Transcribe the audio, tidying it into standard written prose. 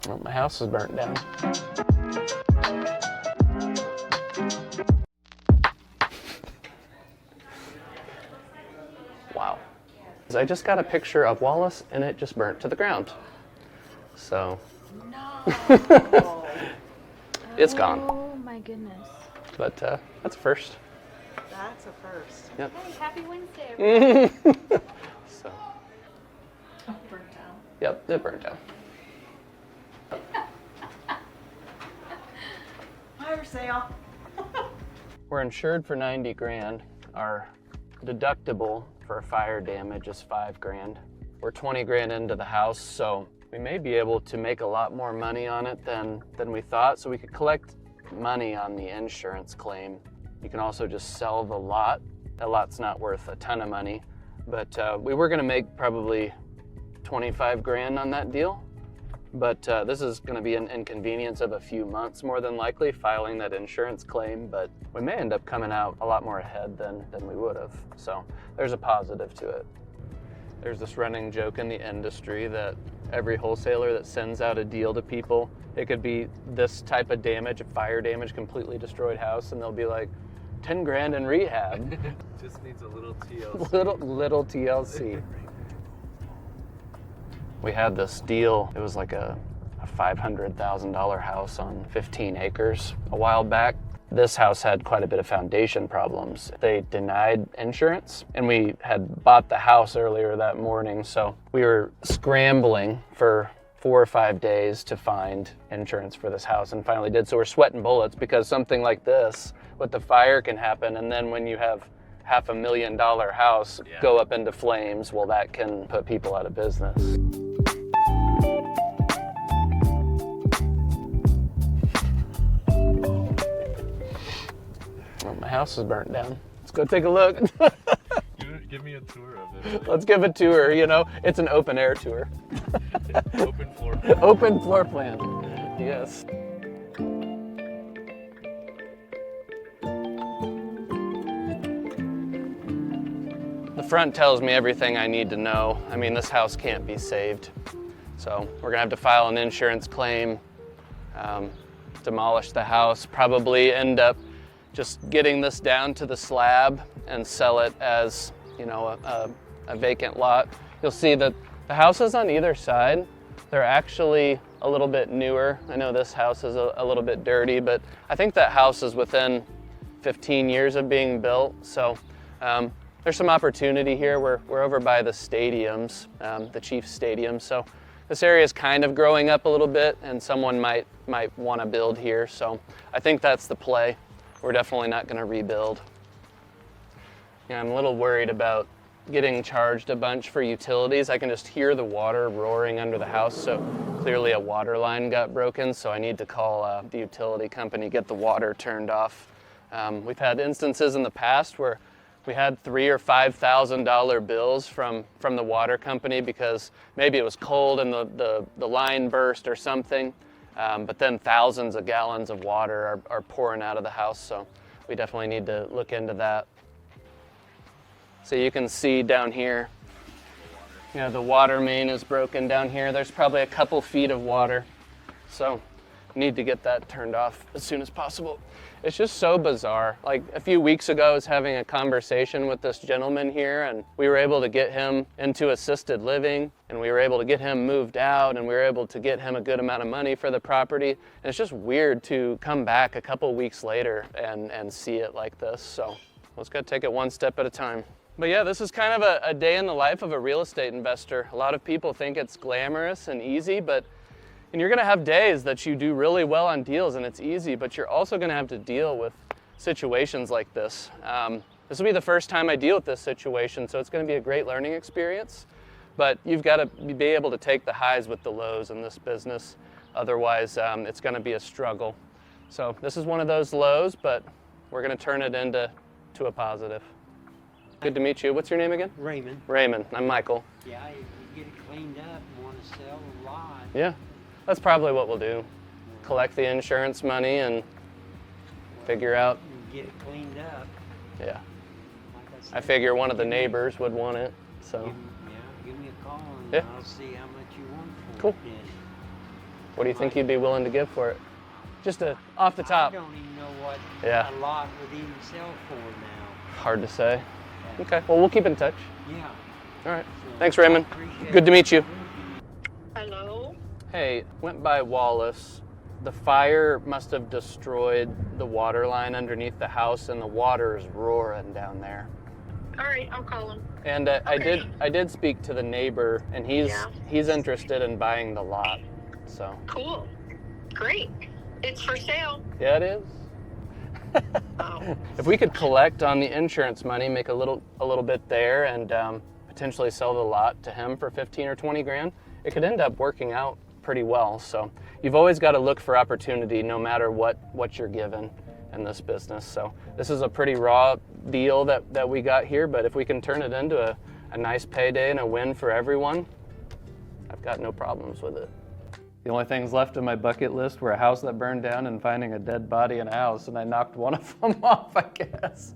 Well, my house is burnt down. Wow. I just got a picture of Wallace and it just burnt to the ground. So. No. It's gone. Oh my goodness. But that's a first. That's a first. Yep. Hey, happy Wednesday, everybody. So. Oh, burnt down. Yep, it burnt down. Fire sale. We're insured for 90 grand. Our deductible for fire damage is 5 grand. We're 20 grand into the house, so we may be able to make a lot more money on it than we thought. So we could collect money on the insurance claim. You can also just sell the lot. That lot's not worth a ton of money, but we were gonna make probably 25 grand on that deal. But this is gonna be an inconvenience of a few months more than likely, filing that insurance claim, but we may end up coming out a lot more ahead than we would have. So there's a positive to it. There's this running joke in the industry that every wholesaler that sends out a deal to people, it could be this type of damage, a fire damage, completely destroyed house, and they'll be like, 10 grand in rehab. Just needs a little TLC. little TLC. We had this deal, it was like a $500,000 house on 15 acres a while back. This house had quite a bit of foundation problems. They denied insurance, and we had bought the house earlier that morning, so we were scrambling for 4 or 5 days to find insurance for this house, and finally did. So we're sweating bullets because something like this with the fire can happen, and then when you have $500,000 house go up into flames, well, that can put people out of business. Well, my house is burnt down. Let's go take a look. Give me a tour of it. Let's give a tour, you know. It's an open air tour. Open floor plan. Open floor plan, yes. The front tells me everything I need to know. I mean, this house can't be saved. So we're gonna have to file an insurance claim, demolish the house, probably end up just getting this down to the slab and sell it as, you know, a vacant lot. You'll see that the houses on either side, they're actually a little bit newer. I know this house is a little bit dirty, but I think that house is within 15 years of being built. So there's some opportunity here. We're over by the stadiums, the Chiefs Stadium. So this area is kind of growing up a little bit, and someone might want to build here. So I think that's the play. We're definitely not going to rebuild. Yeah, I'm a little worried about getting charged a bunch for utilities. I can just hear the water roaring under the house, so clearly a water line got broken, so I need to call the utility company, get the water turned off. We've had instances in the past where we had $3,000 or $5,000 bills from the water company because maybe it was cold and the line burst or something, but then thousands of gallons of water are pouring out of the house, so we definitely need to look into that. So you can see down here, you know, the water main is broken down here. There's probably a couple feet of water. So need to get that turned off as soon as possible. It's just so bizarre. Like a few weeks ago, I was having a conversation with this gentleman here, and we were able to get him into assisted living, and we were able to get him moved out, and we were able to get him a good amount of money for the property. And it's just weird to come back a couple weeks later and see it like this. So let's go take it one step at a time. But yeah, this is kind of a day in the life of a real estate investor. A lot of people think it's glamorous and easy, and you're gonna have days that you do really well on deals and it's easy, but you're also gonna have to deal with situations like this. This will be the first time I deal with this situation, so it's gonna be a great learning experience, but you've gotta be able to take the highs with the lows in this business. Otherwise, it's gonna be a struggle. So this is one of those lows, but we're gonna turn it into a positive. Good to meet you. What's your name again? Raymond. Raymond. I'm Michael. Yeah, if you get it cleaned up and want to sell a lot. Yeah, that's probably what we'll do. Collect the insurance money and figure out. Get it cleaned up. Yeah. Like I figure one of the neighbors would want it, so. Give me a call and Yeah. I'll see how much you want for Cool. it. What do you think you'd be willing to give for it? Just off the top. I don't even know what Yeah. a lot would even sell for now. Hard to say. Okay, well, we'll keep in touch. Yeah. All right. So Thanks, Raymond. I appreciate Good to it. meet you. Hello? Hey, went by Wallace. The fire must have destroyed the water line underneath the house, and the water is roaring down there. All right, I'll call him. And I did speak to the neighbor, and Yeah. he's interested in buying the lot. So Cool. Great. It's for sale. yeah, it is. Oh, If we could collect on the insurance money, make a little bit there, and potentially sell the lot to him for 15 or 20 grand, it could end up working out pretty well. So you've always got to look for opportunity, no matter what you're given in this business. So this is a pretty raw deal that we got here, but if we can turn it into a nice payday and a win for everyone, I've got no problems with it. The only things left on my bucket list were a house that burned down and finding a dead body in a house, and I knocked one of them off, I guess.